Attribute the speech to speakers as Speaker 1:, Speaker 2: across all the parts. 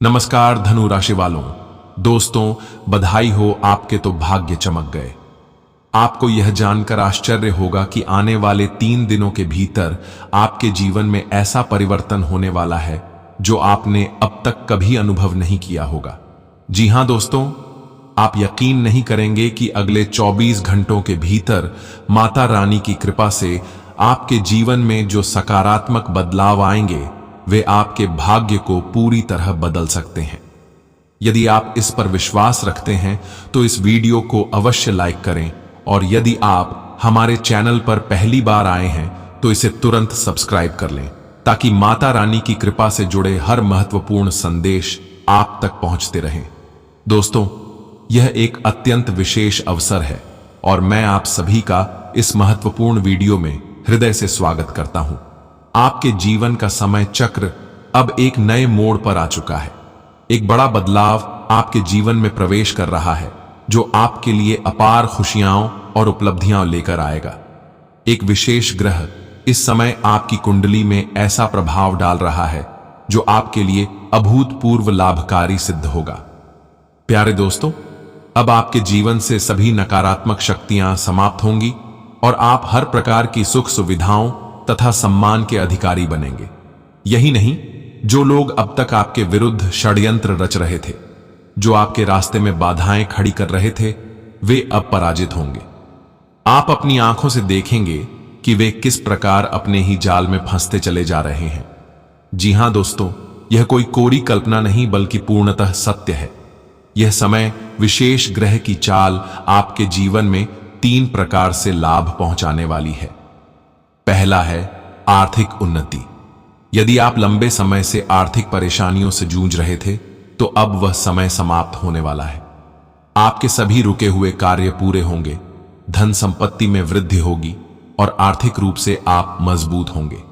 Speaker 1: नमस्कार धनु राशि वालों। दोस्तों, बधाई हो, आपके तो भाग्य चमक गए। आपको यह जानकर आश्चर्य होगा कि आने वाले 3 दिनों के भीतर आपके जीवन में ऐसा परिवर्तन होने वाला है जो आपने अब तक कभी अनुभव नहीं किया होगा। जी हां दोस्तों, आप यकीन नहीं करेंगे कि अगले 24 घंटों के भीतर माता रानी की कृपा से आपके जीवन में जो सकारात्मक बदलाव आएंगे वे आपके भाग्य को पूरी तरह बदल सकते हैं। यदि आप इस पर विश्वास रखते हैं तो इस वीडियो को अवश्य लाइक करें, और यदि आप हमारे चैनल पर पहली बार आए हैं तो इसे तुरंत सब्सक्राइब कर लें ताकि माता रानी की कृपा से जुड़े हर महत्वपूर्ण संदेश आप तक पहुंचते रहें। दोस्तों, यह एक अत्यंत विशेष अवसर है और मैं आप सभी का इस महत्वपूर्ण वीडियो में हृदय से स्वागत करता हूं। आपके जीवन का समय चक्र अब एक नए मोड़ पर आ चुका है। एक बड़ा बदलाव आपके जीवन में प्रवेश कर रहा है जो आपके लिए अपार खुशियां और उपलब्धियां लेकर आएगा। एक विशेष ग्रह इस समय आपकी कुंडली में ऐसा प्रभाव डाल रहा है जो आपके लिए अभूतपूर्व लाभकारी सिद्ध होगा। प्यारे दोस्तों, अब आपके जीवन से सभी नकारात्मक शक्तियां समाप्त होंगी और आप हर प्रकार की सुख सुविधाओं तथा सम्मान के अधिकारी बनेंगे। यही नहीं, जो लोग अब तक आपके विरुद्ध षड्यंत्र रच रहे थे, जो आपके रास्ते में बाधाएं खड़ी कर रहे थे, वे अब पराजित होंगे। आप अपनी आंखों से देखेंगे कि वे किस प्रकार अपने ही जाल में फंसते चले जा रहे हैं। जी हां दोस्तों, यह कोई कोरी कल्पना नहीं बल्कि पूर्णतः सत्य है। यह समय विशेष ग्रह की चाल आपके जीवन में 3 प्रकार से लाभ पहुंचाने वाली है। पहला है आर्थिक उन्नति। यदि आप लंबे समय से आर्थिक परेशानियों से जूझ रहे थे तो अब वह समय समाप्त होने वाला है। आपके सभी रुके हुए कार्य पूरे होंगे, धन संपत्ति में वृद्धि होगी और आर्थिक रूप से आप मजबूत होंगे।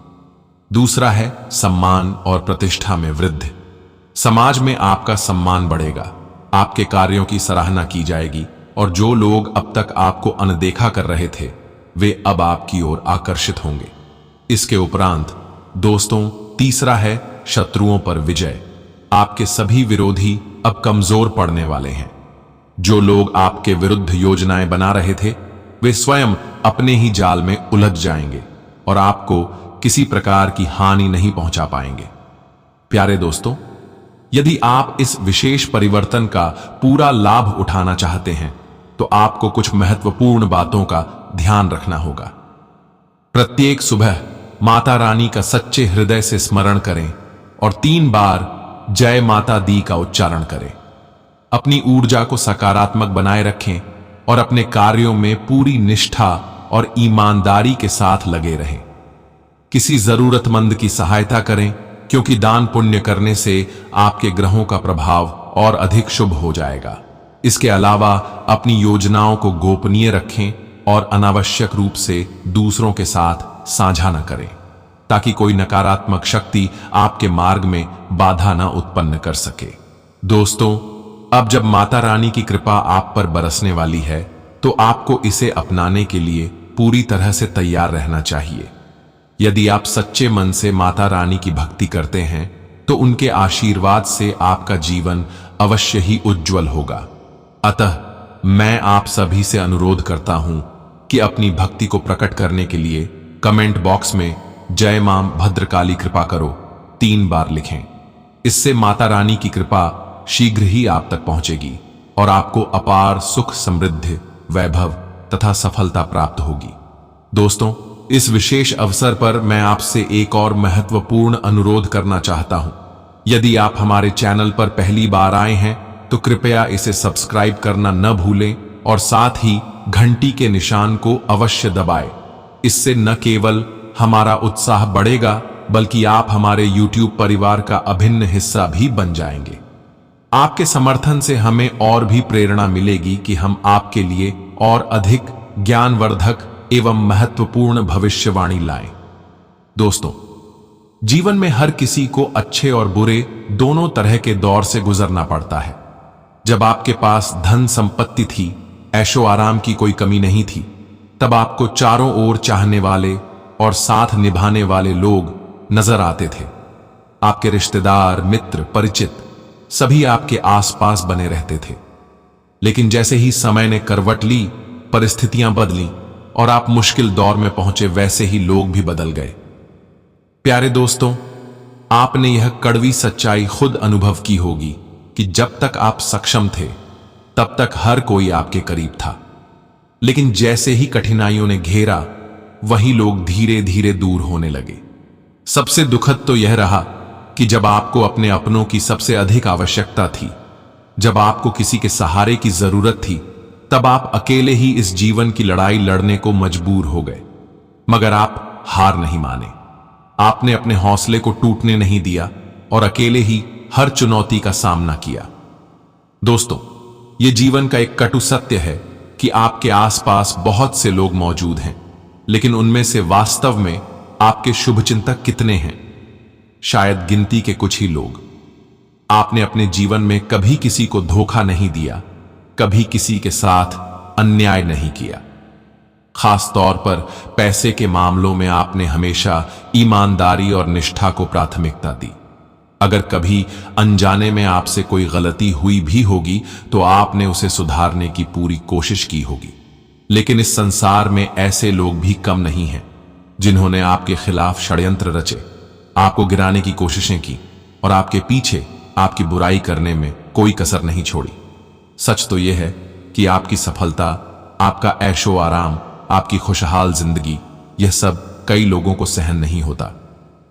Speaker 1: दूसरा है सम्मान और प्रतिष्ठा में वृद्धि। समाज में आपका सम्मान बढ़ेगा, आपके कार्यों की सराहना की जाएगी और जो लोग अब तक आपको अनदेखा कर रहे थे वे अब आपकी ओर आकर्षित होंगे। इसके उपरांत दोस्तों, तीसरा है शत्रुओं पर विजय। आपके सभी विरोधी अब कमजोर पड़ने वाले हैं। जो लोग आपके विरुद्ध योजनाएं बना रहे थे वे स्वयं अपने ही जाल में उलझ जाएंगे और आपको किसी प्रकार की हानि नहीं पहुंचा पाएंगे। प्यारे दोस्तों, यदि आप इस विशेष परिवर्तन का पूरा लाभ उठाना चाहते हैं तो आपको कुछ महत्वपूर्ण बातों का ध्यान रखना होगा। प्रत्येक सुबह माता रानी का सच्चे हृदय से स्मरण करें और 3 बार जय माता दी का उच्चारण करें। अपनी ऊर्जा को सकारात्मक बनाए रखें और अपने कार्यों में पूरी निष्ठा और ईमानदारी के साथ लगे रहें। किसी जरूरतमंद की सहायता करें क्योंकि दान पुण्य करने से आपके ग्रहों का प्रभाव और अधिक शुभ हो जाएगा। इसके अलावा अपनी योजनाओं को गोपनीय रखें और अनावश्यक रूप से दूसरों के साथ साझा न करें ताकि कोई नकारात्मक शक्ति आपके मार्ग में बाधा न उत्पन्न कर सके। दोस्तों, अब जब माता रानी की कृपा आप पर बरसने वाली है तो आपको इसे अपनाने के लिए पूरी तरह से तैयार रहना चाहिए। यदि आप सच्चे मन से माता रानी की भक्ति करते हैं तो उनके आशीर्वाद से आपका जीवन अवश्य ही उज्जवल होगा। अतः मैं आप सभी से अनुरोध करता हूं कि अपनी भक्ति को प्रकट करने के लिए कमेंट बॉक्स में जय मां भद्रकाली कृपा करो 3 बार लिखें। इससे माता रानी की कृपा शीघ्र ही आप तक पहुंचेगी और आपको अपार सुख, समृद्धि, वैभव तथा सफलता प्राप्त होगी। दोस्तों, इस विशेष अवसर पर मैं आपसे एक और महत्वपूर्ण अनुरोध करना चाहता हूं। यदि आप हमारे चैनल पर पहली बार आए हैं तो कृपया इसे सब्सक्राइब करना न भूलें और साथ ही घंटी के निशान को अवश्य दबाएं। इससे न केवल हमारा उत्साह बढ़ेगा बल्कि आप हमारे YouTube परिवार का अभिन्न हिस्सा भी बन जाएंगे। आपके समर्थन से हमें और भी प्रेरणा मिलेगी कि हम आपके लिए और अधिक ज्ञानवर्धक एवं महत्वपूर्ण भविष्यवाणी लाएं। दोस्तों, जीवन में हर किसी को अच्छे और बुरे दोनों तरह के दौर से गुजरना पड़ता है। जब आपके पास धन संपत्ति थी, ऐशो आराम की कोई कमी नहीं थी, तब आपको चारों ओर चाहने वाले और साथ निभाने वाले लोग नजर आते थे। आपके रिश्तेदार, मित्र, परिचित सभी आपके आसपास बने रहते थे। लेकिन जैसे ही समय ने करवट ली, परिस्थितियां बदली और आप मुश्किल दौर में पहुंचे, वैसे ही लोग भी बदल गए। प्यारे दोस्तों, आपने यह कड़वी सच्चाई खुद अनुभव की होगी कि जब तक आप सक्षम थे तब तक हर कोई आपके करीब था, लेकिन जैसे ही कठिनाइयों ने घेरा, वही लोग धीरे धीरे दूर होने लगे। सबसे दुखद तो यह रहा कि जब आपको अपने अपनों की सबसे अधिक आवश्यकता थी, जब आपको किसी के सहारे की जरूरत थी, तब आप अकेले ही इस जीवन की लड़ाई लड़ने को मजबूर हो गए। मगर आप हार नहीं माने। आपने अपने हौसले को टूटने नहीं दिया और अकेले ही हर चुनौती का सामना किया। दोस्तों, यह जीवन का एक कटु सत्य है कि आपके आसपास बहुत से लोग मौजूद हैं, लेकिन उनमें से वास्तव में आपके शुभचिंतक कितने हैं? शायद गिनती के कुछ ही लोग। आपने अपने जीवन में कभी किसी को धोखा नहीं दिया, कभी किसी के साथ अन्याय नहीं किया। खास तौर पर पैसे के मामलों में आपने हमेशा ईमानदारी और निष्ठा को प्राथमिकता दी। अगर कभी अनजाने में आपसे कोई गलती हुई भी होगी तो आपने उसे सुधारने की पूरी कोशिश की होगी। लेकिन इस संसार में ऐसे लोग भी कम नहीं हैं जिन्होंने आपके खिलाफ षड्यंत्र रचे, आपको गिराने की कोशिशें की और आपके पीछे आपकी बुराई करने में कोई कसर नहीं छोड़ी। सच तो यह है कि आपकी सफलता, आपका ऐशो आराम, आपकी खुशहाल जिंदगी, यह सब कई लोगों को सहन नहीं होता।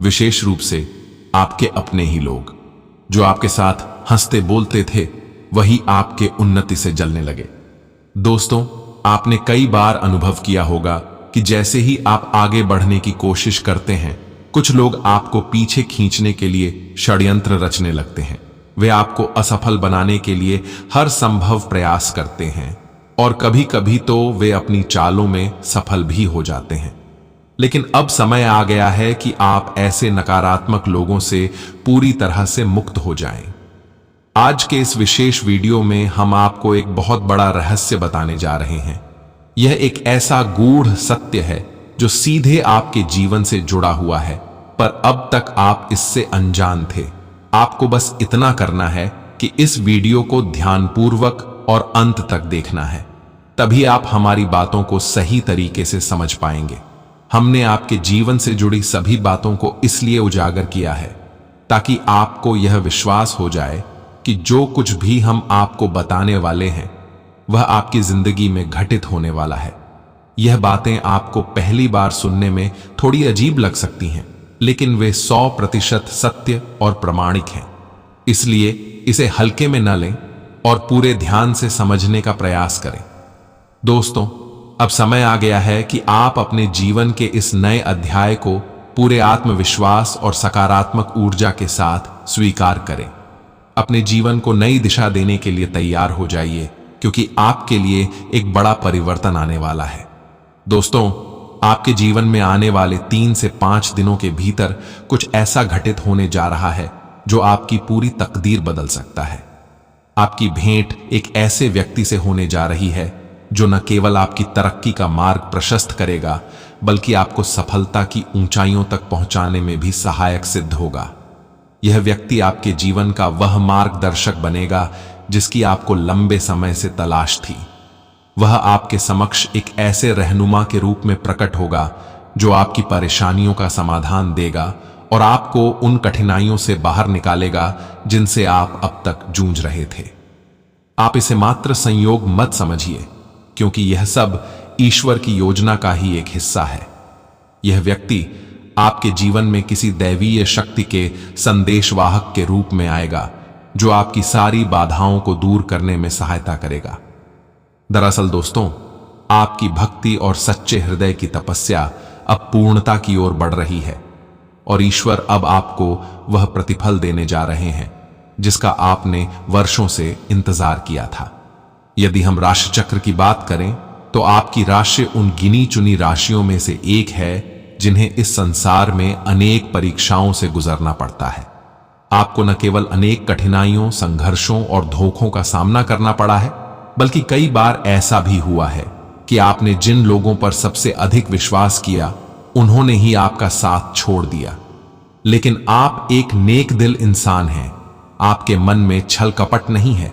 Speaker 1: विशेष रूप से आपके अपने ही लोग जो आपके साथ हंसते बोलते थे, वही आपके उन्नति से जलने लगे। दोस्तों, आपने कई बार अनुभव किया होगा कि जैसे ही आप आगे बढ़ने की कोशिश करते हैं, कुछ लोग आपको पीछे खींचने के लिए षड्यंत्र रचने लगते हैं। वे आपको असफल बनाने के लिए हर संभव प्रयास करते हैं और कभी कभी तो वे अपनी चालों में सफल भी हो जाते हैं। लेकिन अब समय आ गया है कि आप ऐसे नकारात्मक लोगों से पूरी तरह से मुक्त हो जाएं। आज के इस विशेष वीडियो में हम आपको एक बहुत बड़ा रहस्य बताने जा रहे हैं। यह एक ऐसा गूढ़ सत्य है जो सीधे आपके जीवन से जुड़ा हुआ है, पर अब तक आप इससे अनजान थे। आपको बस इतना करना है कि इस वीडियो को ध्यानपूर्वक और अंत तक देखना है, तभी आप हमारी बातों को सही तरीके से समझ पाएंगे। हमने आपके जीवन से जुड़ी सभी बातों को इसलिए उजागर किया है ताकि आपको यह विश्वास हो जाए कि जो कुछ भी हम आपको बताने वाले हैं वह आपकी जिंदगी में घटित होने वाला है। यह बातें आपको पहली बार सुनने में थोड़ी अजीब लग सकती हैं, लेकिन वे 100% सत्य और प्रामाणिक हैं। इसलिए इसे हल्के में न लें और पूरे ध्यान से समझने का प्रयास करें। दोस्तों, अब समय आ गया है कि आप अपने जीवन के इस नए अध्याय को पूरे आत्मविश्वास और सकारात्मक ऊर्जा के साथ स्वीकार करें। अपने जीवन को नई दिशा देने के लिए तैयार हो जाइए, क्योंकि आपके लिए एक बड़ा परिवर्तन आने वाला है। दोस्तों, आपके जीवन में आने वाले 3 से 5 दिनों के भीतर कुछ ऐसा घटित होने जा रहा है जो आपकी पूरी तकदीर बदल सकता है। आपकी भेंट एक ऐसे व्यक्ति से होने जा रही है जो न केवल आपकी तरक्की का मार्ग प्रशस्त करेगा, बल्कि आपको सफलता की ऊंचाइयों तक पहुंचाने में भी सहायक सिद्ध होगा। यह व्यक्ति आपके जीवन का वह मार्गदर्शक बनेगा जिसकी आपको लंबे समय से तलाश थी। वह आपके समक्ष एक ऐसे रहनुमा के रूप में प्रकट होगा जो आपकी परेशानियों का समाधान देगा और आपको उन कठिनाइयों से बाहर निकालेगा जिनसे आप अब तक जूझ रहे थे। आप इसे मात्र संयोग मत समझिए, क्योंकि यह सब ईश्वर की योजना का ही एक हिस्सा है। यह व्यक्ति आपके जीवन में किसी दैवीय शक्ति के संदेशवाहक के रूप में आएगा जो आपकी सारी बाधाओं को दूर करने में सहायता करेगा। दरअसल दोस्तों, आपकी भक्ति और सच्चे हृदय की तपस्या अब पूर्णता की ओर बढ़ रही है और ईश्वर अब आपको वह प्रतिफल देने जा रहे हैं जिसका आपने वर्षों से इंतजार किया था। यदि हम राशि चक्र की बात करें तो आपकी राशि उन गिनी चुनी राशियों में से एक है जिन्हें इस संसार में अनेक परीक्षाओं से गुजरना पड़ता है। आपको न केवल अनेक कठिनाइयों, संघर्षों और धोखों का सामना करना पड़ा है, बल्कि कई बार ऐसा भी हुआ है कि आपने जिन लोगों पर सबसे अधिक विश्वास किया उन्होंने ही आपका साथ छोड़ दिया। लेकिन आप एक नेक दिल इंसान हैं, आपके मन में छल कपट नहीं है।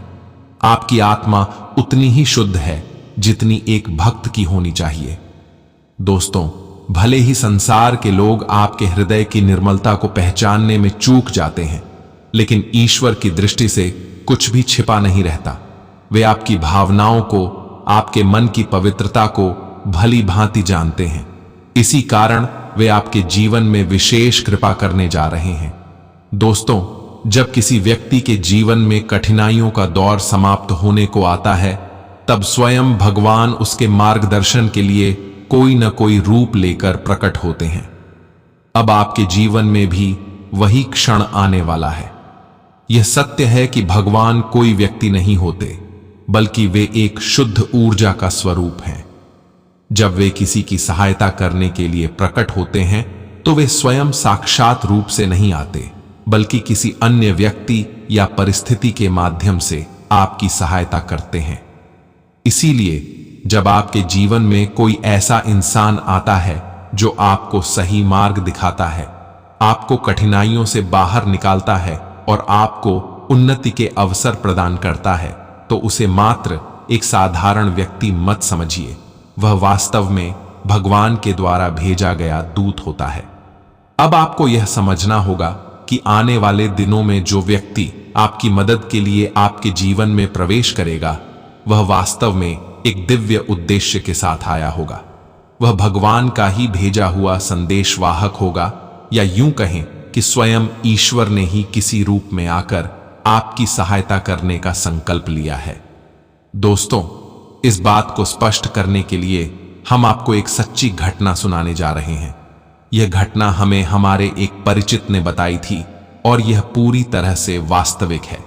Speaker 1: आपकी आत्मा उतनी ही शुद्ध है जितनी एक भक्त की होनी चाहिए। दोस्तों, भले ही संसार के लोग आपके हृदय की निर्मलता को पहचानने में चूक जाते हैं, लेकिन ईश्वर की दृष्टि से कुछ भी छिपा नहीं रहता। वे आपकी भावनाओं को, आपके मन की पवित्रता को भली भांति जानते हैं। इसी कारण वे आपके जीवन में विशेष कृपा करने जा रहे हैं। दोस्तों, जब किसी व्यक्ति के जीवन में कठिनाइयों का दौर समाप्त होने को आता है, तब स्वयं भगवान उसके मार्गदर्शन के लिए कोई न कोई रूप लेकर प्रकट होते हैं। अब आपके जीवन में भी वही क्षण आने वाला है। यह सत्य है कि भगवान कोई व्यक्ति नहीं होते, बल्कि वे एक शुद्ध ऊर्जा का स्वरूप हैं। जब वे किसी की सहायता करने के लिए प्रकट होते हैं, तो वे स्वयं साक्षात रूप से नहीं आते, बल्कि किसी अन्य व्यक्ति या परिस्थिति के माध्यम से आपकी सहायता करते हैं। इसीलिए जब आपके जीवन में कोई ऐसा इंसान आता है जो आपको सही मार्ग दिखाता है, आपको कठिनाइयों से बाहर निकालता है और आपको उन्नति के अवसर प्रदान करता है, तो उसे मात्र एक साधारण व्यक्ति मत समझिए। वह वास्तव में भगवान के द्वारा भेजा गया दूत होता है। अब आपको यह समझना होगा कि आने वाले दिनों में जो व्यक्ति आपकी मदद के लिए आपके जीवन में प्रवेश करेगा, वह वास्तव में एक दिव्य उद्देश्य के साथ आया होगा। वह भगवान का ही भेजा हुआ संदेशवाहक होगा, या यूं कहें कि स्वयं ईश्वर ने ही किसी रूप में आकर आपकी सहायता करने का संकल्प लिया है। दोस्तों, इस बात को स्पष्ट करने के लिए हम आपको एक सच्ची घटना सुनाने जा रहे हैं। यह घटना हमें हमारे एक परिचित ने बताई थी और यह पूरी तरह से वास्तविक है।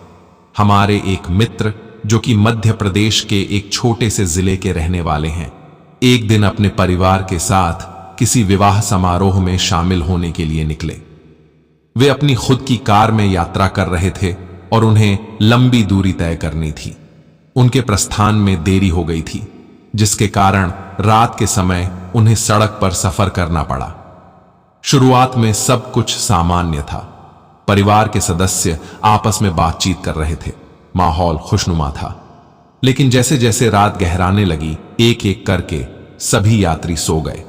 Speaker 1: हमारे एक मित्र, जो कि मध्य प्रदेश के एक छोटे से जिले के रहने वाले हैं, एक दिन अपने परिवार के साथ किसी विवाह समारोह में शामिल होने के लिए निकले। वे अपनी खुद की कार में यात्रा कर रहे थे और उन्हें लंबी दूरी तय करनी थी। उनके प्रस्थान में देरी हो गई थी, जिसके कारण रात के समय उन्हें सड़क पर सफर करना पड़ा। शुरुआत में सब कुछ सामान्य था। परिवार के सदस्य आपस में बातचीत कर रहे थे, माहौल खुशनुमा था। लेकिन जैसे जैसे रात गहराने लगी, एक एक करके सभी यात्री सो गए।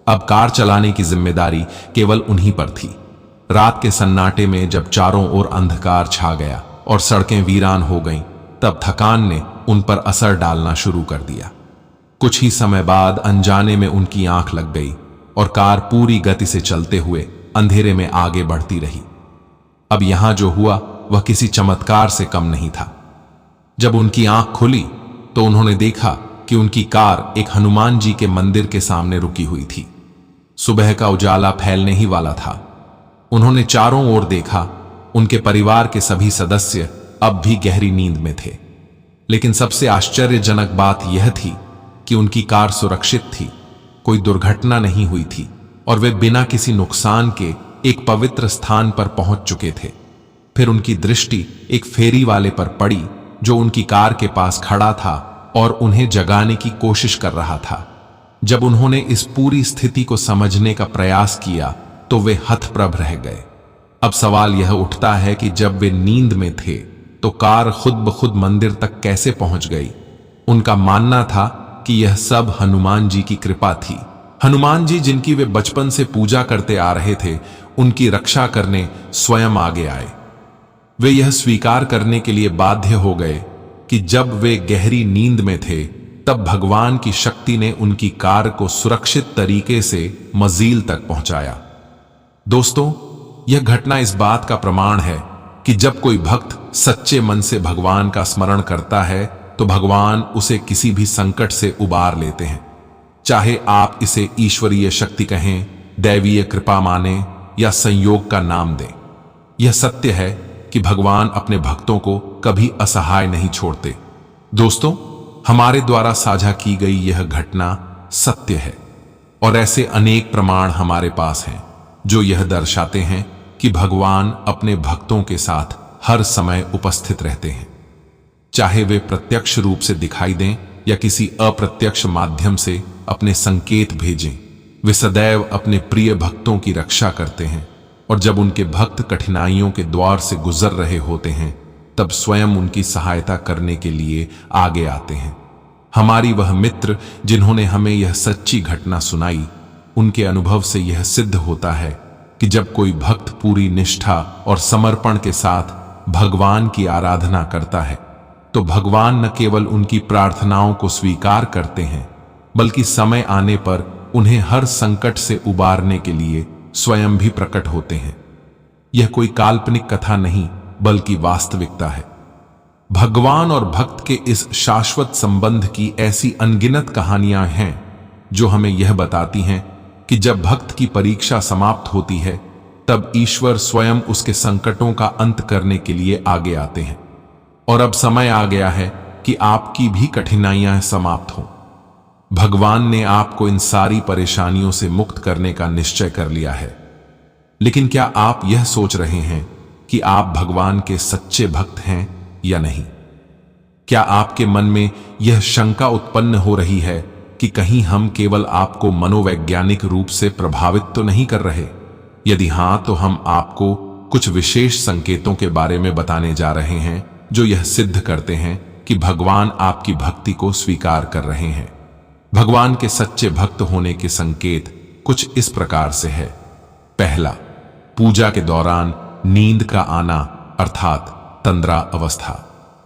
Speaker 1: अब कार चलाने की जिम्मेदारी केवल उन्हीं पर थी। रात के सन्नाटे में जब चारों ओर अंधकार छा गया और सड़कें वीरान हो गईं, तब थकान ने उन पर असर डालना शुरू कर दिया। कुछ ही समय बाद अनजाने में उनकी आंख लग गई और कार पूरी गति से चलते हुए अंधेरे में आगे बढ़ती रही। अब यहां जो हुआ वह किसी चमत्कार से कम नहीं था। जब उनकी आंख खुली तो उन्होंने देखा कि उनकी कार एक हनुमान जी के मंदिर के सामने रुकी हुई थी। सुबह का उजाला फैलने ही वाला था। उन्होंने चारों ओर देखा। उनके परिवार के सभी सदस्य अब भी गहरी नींद में थे, लेकिन सबसे आश्चर्यजनक बात यह थी कि उनकी कार सुरक्षित थी, कोई दुर्घटना नहीं हुई थी और वे बिना किसी नुकसान के एक पवित्र स्थान पर पहुंच चुके थे। फिर उनकी दृष्टि एक फेरी वाले पर पड़ी, जो उनकी कार के पास खड़ा था और उन्हें जगाने की कोशिश कर रहा था। जब उन्होंने इस पूरी स्थिति को समझने का प्रयास किया तो वे हतप्रभ रह गए। अब सवाल यह उठता है कि जब वे नींद में थे तो कार खुद ब खुद मंदिर तक कैसे पहुंच गई। उनका मानना था कि यह सब हनुमान जी की कृपा थी। हनुमान जी, जिनकी वे बचपन से पूजा करते आ रहे थे, उनकी रक्षा करने स्वयं आगे आए। वे यह स्वीकार करने के लिए बाध्य हो गए कि जब वे गहरी नींद में थे, तब भगवान की शक्ति ने उनकी कार को सुरक्षित तरीके से मंजिल तक पहुंचाया। दोस्तों, यह घटना इस बात का प्रमाण है कि जब कोई भक्त सच्चे मन से भगवान का स्मरण करता है, तो भगवान उसे किसी भी संकट से उबार लेते हैं। चाहे आप इसे ईश्वरीय शक्ति कहें, दैवीय कृपा माने या संयोग का नाम दें, यह सत्य है कि भगवान अपने भक्तों को कभी असहाय नहीं छोड़ते। दोस्तों, हमारे द्वारा साझा की गई यह घटना सत्य है और ऐसे अनेक प्रमाण हमारे पास हैं जो यह दर्शाते हैं कि भगवान अपने भक्तों के साथ हर समय उपस्थित रहते हैं। चाहे वे प्रत्यक्ष रूप से दिखाई दें या किसी अप्रत्यक्ष माध्यम से अपने संकेत भेजें, वे सदैव अपने प्रिय भक्तों की रक्षा करते हैं। और जब उनके भक्त कठिनाइयों के द्वार से गुजर रहे होते हैं तब स्वयं उनकी सहायता करने के लिए आगे आते हैं। हमारी वह मित्र जिन्होंने हमें यह सच्ची घटना सुनाई, उनके अनुभव से यह सिद्ध होता है कि जब कोई भक्त पूरी निष्ठा और समर्पण के साथ भगवान की आराधना करता है तो भगवान न केवल उनकी प्रार्थनाओं को स्वीकार करते हैं बल्कि समय आने पर उन्हें हर संकट से उबारने के लिए स्वयं भी प्रकट होते हैं। यह कोई काल्पनिक कथा नहीं बल्कि वास्तविकता है। भगवान और भक्त के इस शाश्वत संबंध की ऐसी अनगिनत कहानियां हैं जो हमें यह बताती हैं कि जब भक्त की परीक्षा समाप्त होती है तब ईश्वर स्वयं उसके संकटों का अंत करने के लिए आगे आते हैं। और अब समय आ गया है कि आपकी भी कठिनाइयां समाप्त हों। भगवान ने आपको इन सारी परेशानियों से मुक्त करने का निश्चय कर लिया है। लेकिन क्या आप यह सोच रहे हैं कि आप भगवान के सच्चे भक्त हैं या नहीं? क्या आपके मन में यह शंका उत्पन्न हो रही है कि कहीं हम केवल आपको मनोवैज्ञानिक रूप से प्रभावित तो नहीं कर रहे? यदि हां, तो हम आपको कुछ विशेष संकेतों के बारे में बताने जा रहे हैं जो यह सिद्ध करते हैं कि भगवान आपकी भक्ति को स्वीकार कर रहे हैं। भगवान के सच्चे भक्त होने के संकेत कुछ इस प्रकार से है। पहला, पूजा के दौरान नींद का आना अर्थात तंद्रा अवस्था।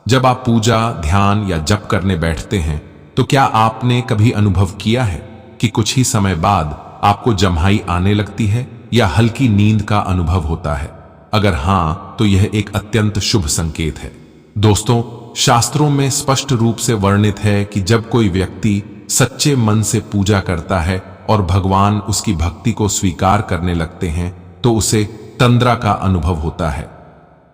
Speaker 1: जब आप पूजा, ध्यान या जप करने बैठते हैं तो क्या आपने कभी अनुभव किया है कि कुछ ही समय बाद आपको जम्हाई आने लगती है या हल्की नींद का अनुभव होता है? अगर हां, तो यह एक अत्यंत शुभ संकेत है। दोस्तों, शास्त्रों में स्पष्ट रूप से वर्णित है कि जब कोई व्यक्ति सच्चे मन से पूजा करता है और भगवान उसकी भक्ति को स्वीकार करने लगते हैं तो उसे तंद्रा का अनुभव होता है।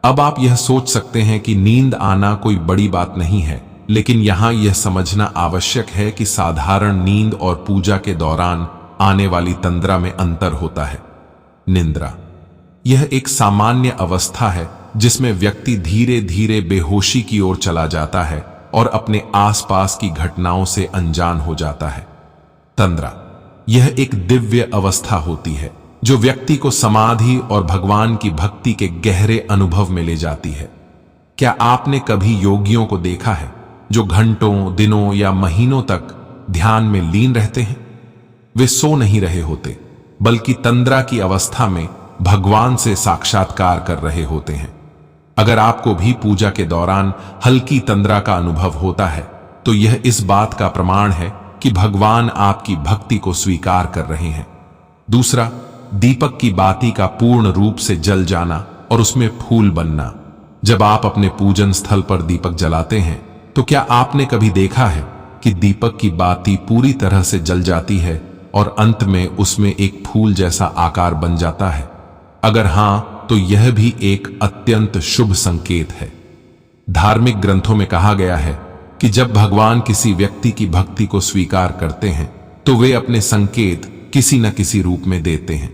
Speaker 1: अब आप यह सोच सकते हैं कि नींद आना कोई बड़ी बात नहीं है, लेकिन यहां यह समझना आवश्यक है कि साधारण नींद और पूजा के दौरान आने वाली तंद्रा में अंतर होता है। निंद्रा यह एक सामान्य अवस्था है जिसमें व्यक्ति धीरे धीरे बेहोशी की ओर चला जाता है और अपने आसपास की घटनाओं से अनजान हो जाता है। तंद्रा यह एक दिव्य अवस्था होती है जो व्यक्ति को समाधि और भगवान की भक्ति के गहरे अनुभव में ले जाती है। क्या आपने कभी योगियों को देखा है जो घंटों, दिनों या महीनों तक ध्यान में लीन रहते हैं? वे सो नहीं रहे होते बल्कि तंद्रा की अवस्था में भगवान से साक्षात्कार कर रहे होते हैं। अगर आपको भी पूजा के दौरान हल्की तंद्रा का अनुभव होता है तो यह इस बात का प्रमाण है कि भगवान आपकी भक्ति को स्वीकार कर रहे हैं। दूसरा, दीपक की बाती का पूर्ण रूप से जल जाना और उसमें फूल बनना। जब आप अपने पूजन स्थल पर दीपक जलाते हैं तो क्या आपने कभी देखा है कि दीपक की बाती पूरी तरह से जल जाती है और अंत में उसमें एक फूल जैसा आकार बन जाता है? अगर हां, तो यह भी एक अत्यंत शुभ संकेत है। धार्मिक ग्रंथों में कहा गया है कि जब भगवान किसी व्यक्ति की भक्ति को स्वीकार करते हैं तो वे अपने संकेत किसी न किसी रूप में देते हैं।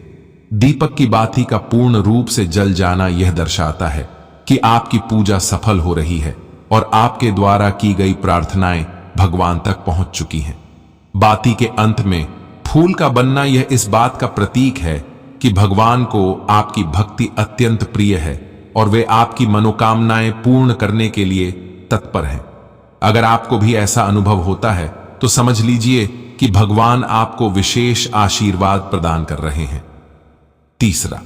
Speaker 1: दीपक की बाती का पूर्ण रूप से जल जाना यह दर्शाता है कि आपकी पूजा सफल हो रही है और आपके द्वारा की गई प्रार्थनाएं भगवान तक पहुंच चुकी हैं। बाती के अंत में फूल का बनना यह इस बात का प्रतीक है कि भगवान को आपकी भक्ति अत्यंत प्रिय है और वे आपकी मनोकामनाएं पूर्ण करने के लिए तत्पर हैं। अगर आपको भी ऐसा अनुभव होता है तो समझ लीजिए कि भगवान आपको विशेष आशीर्वाद प्रदान कर रहे हैं। तीसरा,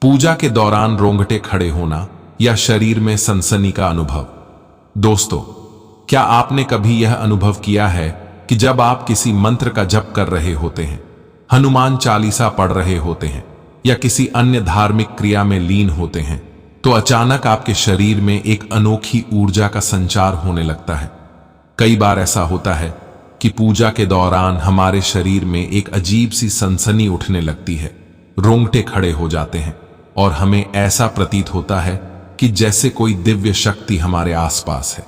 Speaker 1: पूजा के दौरान रोंगटे खड़े होना या शरीर में सनसनी का अनुभव। दोस्तों, क्या आपने कभी यह अनुभव किया है कि जब आप किसी मंत्र का जप कर रहे होते हैं, हनुमान चालीसा पढ़ रहे होते हैं या किसी अन्य धार्मिक क्रिया में लीन होते हैं तो अचानक आपके शरीर में एक अनोखी ऊर्जा का संचार होने लगता है? कई बार ऐसा होता है कि पूजा के दौरान हमारे शरीर में एक अजीब सी सनसनी उठने लगती है, रोंगटे खड़े हो जाते हैं और हमें ऐसा प्रतीत होता है कि जैसे कोई दिव्य शक्ति हमारे आसपास है।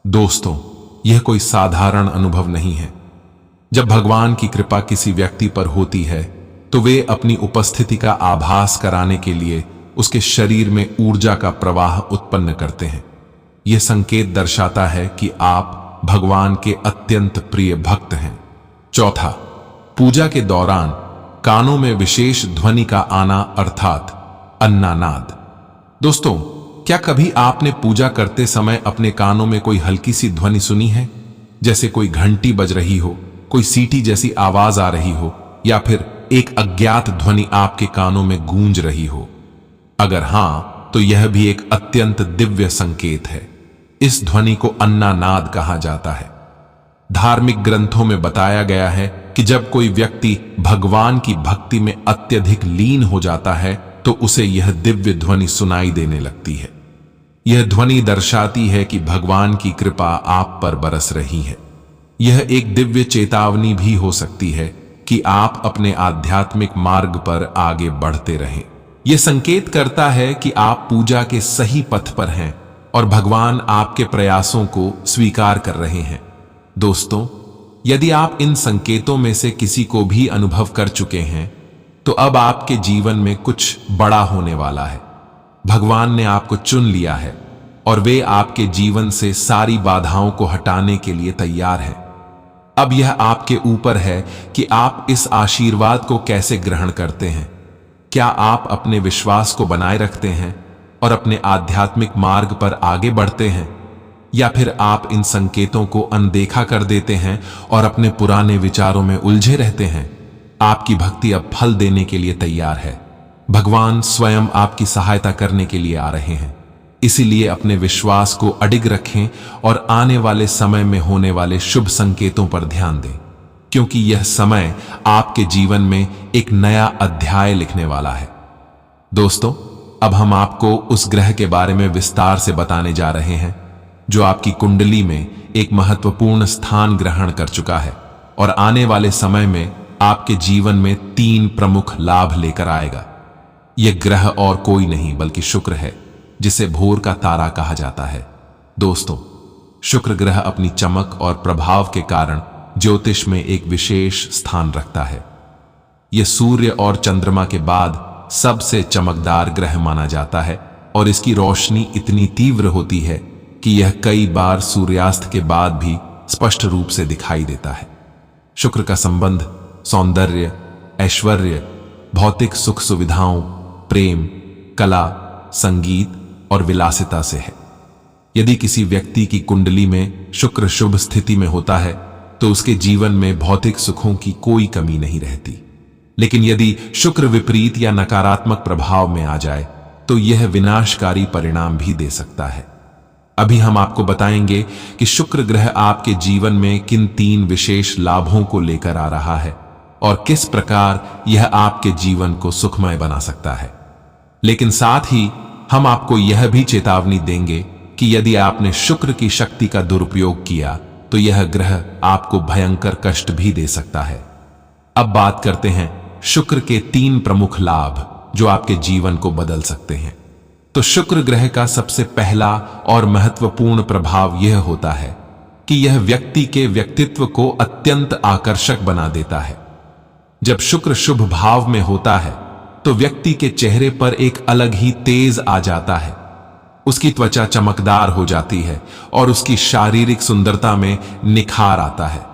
Speaker 1: दोस्तों, यह कोई साधारण अनुभव नहीं है। जब भगवान की कृपा किसी व्यक्ति पर होती है तो वे अपनी उपस्थिति का आभास कराने के लिए उसके शरीर में ऊर्जा का प्रवाह उत्पन्न करते हैं। यह संकेत दर्शाता है कि आप भगवान के अत्यंत प्रिय भक्त हैं। चौथा, पूजा के दौरान कानों में विशेष ध्वनि का आना अर्थात अन्नानाद। दोस्तों, क्या कभी आपने पूजा करते समय अपने कानों में कोई हल्की सी ध्वनि सुनी है? जैसे कोई घंटी बज रही हो, कोई सीटी जैसी आवाज आ रही हो, या फिर एक अज्ञात ध्वनि आपके कानों में गूंज रही हो? अगर हां, तो यह भी एक अत्यंत दिव्य संकेत है। इस ध्वनि को अन्नानाद कहा जाता है। धार्मिक ग्रंथों में बताया गया है कि जब कोई व्यक्ति भगवान की भक्ति में अत्यधिक लीन हो जाता है तो उसे यह दिव्य ध्वनि सुनाई देने लगती है। यह ध्वनि दर्शाती है कि भगवान की कृपा आप पर बरस रही है। यह एक दिव्य चेतावनी भी हो सकती है कि आप अपने आध्यात्मिक मार्ग पर आगे बढ़ते रहें। यह संकेत करता है कि आप पूजा के सही पथ पर हैं और भगवान आपके प्रयासों को स्वीकार कर रहे हैं। दोस्तों, यदि आप इन संकेतों में से किसी को भी अनुभव कर चुके हैं, तो अब आपके जीवन में कुछ बड़ा होने वाला है। भगवान ने आपको चुन लिया है और वे आपके जीवन से सारी बाधाओं को हटाने के लिए तैयार हैं। अब यह आपके ऊपर है कि आप इस आशीर्वाद को कैसे ग्रहण करते हैं। क्या आप अपने विश्वास को बनाए रखते हैं और अपने आध्यात्मिक मार्ग पर आगे बढ़ते हैं, या फिर आप इन संकेतों को अनदेखा कर देते हैं और अपने पुराने विचारों में उलझे रहते हैं? आपकी भक्ति अब फल देने के लिए तैयार है। भगवान स्वयं आपकी सहायता करने के लिए आ रहे हैं। इसीलिए अपने विश्वास को अडिग रखें और आने वाले समय में होने वाले शुभ संकेतों पर ध्यान दें, क्योंकि यह समय आपके जीवन में एक नया अध्याय लिखने वाला है। दोस्तों, अब हम आपको उस ग्रह के बारे में विस्तार से बताने जा रहे हैं जो आपकी कुंडली में एक महत्वपूर्ण स्थान ग्रहण कर चुका है और आने वाले समय में आपके जीवन में 3 प्रमुख लाभ लेकर आएगा। यह ग्रह और कोई नहीं बल्कि शुक्र है, जिसे भोर का तारा कहा जाता है। दोस्तों, शुक्र ग्रह अपनी चमक और प्रभाव के कारण ज्योतिष में एक विशेष स्थान रखता है। यह सूर्य और चंद्रमा के बाद सबसे चमकदार ग्रह माना जाता है और इसकी रोशनी इतनी तीव्र होती है कि यह कई बार सूर्यास्त के बाद भी स्पष्ट रूप से दिखाई देता है। शुक्र का संबंध सौंदर्य, ऐश्वर्य, भौतिक सुख सुविधाओं, प्रेम, कला, संगीत और विलासिता से है। यदि किसी व्यक्ति की कुंडली में शुक्र शुभ स्थिति में होता है तो उसके जीवन में भौतिक सुखों की कोई कमी नहीं रहती। लेकिन यदि शुक्र विपरीत या नकारात्मक प्रभाव में आ जाए तो यह विनाशकारी परिणाम भी दे सकता है। अभी हम आपको बताएंगे कि शुक्र ग्रह आपके जीवन में किन 3 विशेष लाभों को लेकर आ रहा है और किस प्रकार यह आपके जीवन को सुखमय बना सकता है। लेकिन साथ ही हम आपको यह भी चेतावनी देंगे कि यदि आपने शुक्र की शक्ति का दुरुपयोग किया तो यह ग्रह आपको भयंकर कष्ट भी दे सकता है। अब बात करते हैं शुक्र के 3 प्रमुख लाभ जो आपके जीवन को बदल सकते हैं। तो शुक्र ग्रह का सबसे पहला और महत्वपूर्ण प्रभाव यह होता है कि यह व्यक्ति के व्यक्तित्व को अत्यंत आकर्षक बना देता है। जब शुक्र शुभ भाव में होता है तो व्यक्ति के चेहरे पर एक अलग ही तेज आ जाता है। उसकी त्वचा चमकदार हो जाती है और उसकी शारीरिक सुंदरता में निखार आता है।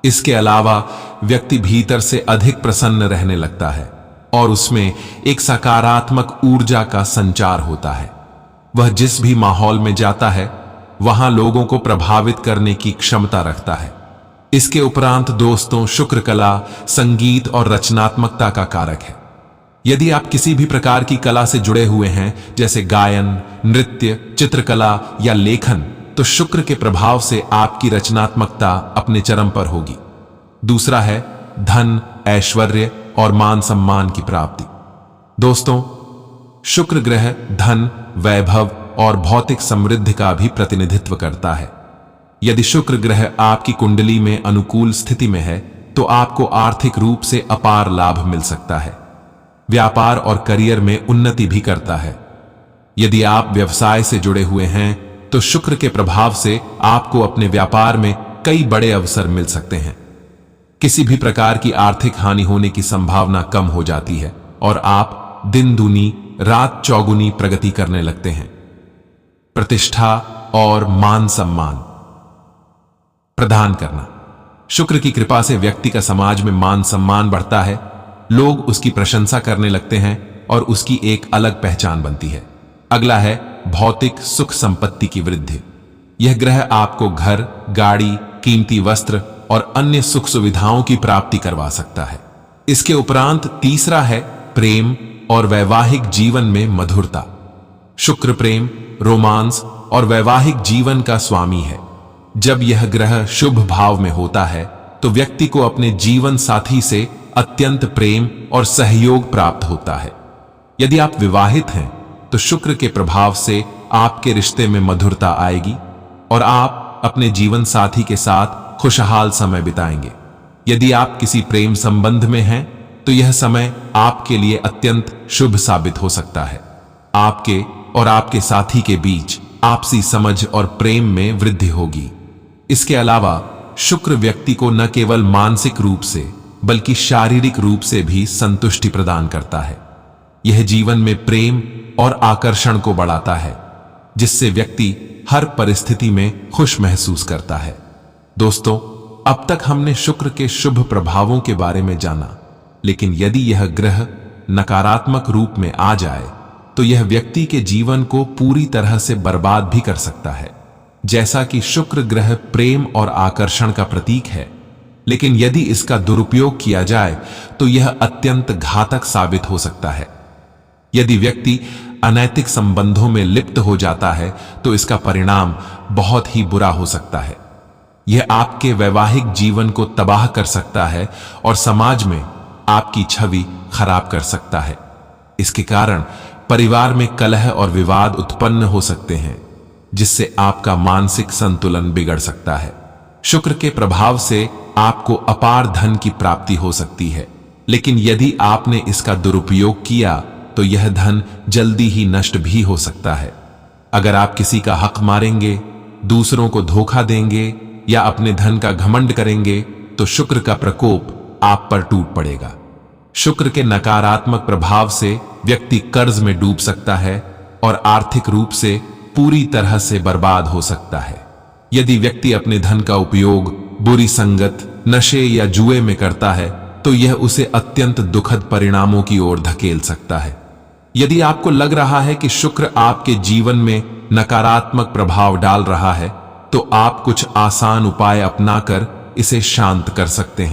Speaker 1: इसके अलावा व्यक्ति भीतर से अधिक प्रसन्न रहने लगता है और उसमें एक सकारात्मक ऊर्जा का संचार होता है। वह जिस भी माहौल में जाता है वहां लोगों को प्रभावित करने की क्षमता रखता है। इसके उपरांत दोस्तों, शुक्र कला, संगीत और रचनात्मकता का कारक है। यदि आप किसी भी प्रकार की कला से जुड़े हुए हैं, जैसे गायन, नृत्य, चित्रकला या लेखन, तो शुक्र के प्रभाव से आपकी रचनात्मकता अपने चरम पर होगी। दूसरा है धन, ऐश्वर्य और मान सम्मान की प्राप्ति। दोस्तों, शुक्र ग्रह धन, वैभव और भौतिक समृद्धि का भी प्रतिनिधित्व करता है। यदि शुक्र ग्रह आपकी कुंडली में अनुकूल स्थिति में है तो आपको आर्थिक रूप से अपार लाभ मिल सकता है। व्यापार और करियर में उन्नति भी करता है। यदि आप व्यवसाय से जुड़े हुए हैं तो शुक्र के प्रभाव से आपको अपने व्यापार में कई बड़े अवसर मिल सकते हैं। किसी भी प्रकार की आर्थिक हानि होने की संभावना कम हो जाती है और आप दिन दूनी रात चौगुनी प्रगति करने लगते हैं। प्रतिष्ठा और मान सम्मान प्रदान करना। शुक्र की कृपा से व्यक्ति का समाज में मान सम्मान बढ़ता है। लोग उसकी प्रशंसा करने लगते हैं और उसकी एक अलग पहचान बनती है। अगला है भौतिक सुख संपत्ति की वृद्धि। यह ग्रह आपको घर, गाड़ी, कीमती वस्त्र और अन्य सुख सुविधाओं की प्राप्ति करवा सकता है। इसके उपरांत तीसरा है प्रेम और वैवाहिक जीवन में मधुरता। शुक्र प्रेम, रोमांस और वैवाहिक जीवन का स्वामी है। जब यह ग्रह शुभ भाव में होता है तो व्यक्ति को अपने जीवन साथी से अत्यंत प्रेम और सहयोग प्राप्त होता है। यदि आप विवाहित हैं तो शुक्र के प्रभाव से आपके रिश्ते में मधुरता आएगी और आप अपने जीवन साथी के साथ खुशहाल समय बिताएंगे। यदि आप किसी प्रेम संबंध में हैं तो यह समय आपके लिए अत्यंत शुभ साबित हो सकता है। आपके और आपके साथी के बीच आपसी समझ और प्रेम में वृद्धि होगी। इसके अलावा शुक्र व्यक्ति को न केवल मानसिक रूप से बल्कि शारीरिक रूप से भी संतुष्टि प्रदान करता है। यह जीवन में प्रेम और आकर्षण को बढ़ाता है, जिससे व्यक्ति हर परिस्थिति में खुश महसूस करता है। दोस्तों, अब तक हमने शुक्र के शुभ प्रभावों के बारे में जाना, लेकिन यदि यह ग्रह नकारात्मक रूप में आ जाए तो यह व्यक्ति के जीवन को पूरी तरह से बर्बाद भी कर सकता है। जैसा कि शुक्र ग्रह प्रेम और आकर्षण का प्रतीक है, लेकिन यदि इसका दुरुपयोग किया जाए तो यह अत्यंत घातक साबित हो सकता है। यदि व्यक्ति अनैतिक संबंधों में लिप्त हो जाता है तो इसका परिणाम बहुत ही बुरा हो सकता है। यह आपके वैवाहिक जीवन को तबाह कर सकता है और समाज में आपकी छवि खराब कर सकता है। इसके कारण परिवार में कलह और विवाद उत्पन्न हो सकते हैं, जिससे आपका मानसिक संतुलन बिगड़ सकता है। शुक्र के प्रभाव से आपको अपार धन की प्राप्ति हो सकती है, लेकिन यदि आपने इसका दुरुपयोग किया तो यह धन जल्दी ही नष्ट भी हो सकता है। अगर आप किसी का हक मारेंगे, दूसरों को धोखा देंगे या अपने धन का घमंड करेंगे तो शुक्र का प्रकोप आप पर टूट पड़ेगा। शुक्र के नकारात्मक प्रभाव से व्यक्ति कर्ज में डूब सकता है और आर्थिक रूप से पूरी तरह से बर्बाद हो सकता है। यदि व्यक्ति अपने धन का उपयोग बुरी संगत, नशे या जुए में करता है तो यह उसे अत्यंत दुखद परिणामों की ओर धकेल सकता है। यदि आपको लग रहा है कि शुक्र आपके जीवन में नकारात्मक प्रभाव डाल रहा है तो आप कुछ आसान उपाय अपनाकर इसे शांत कर सकते हैं।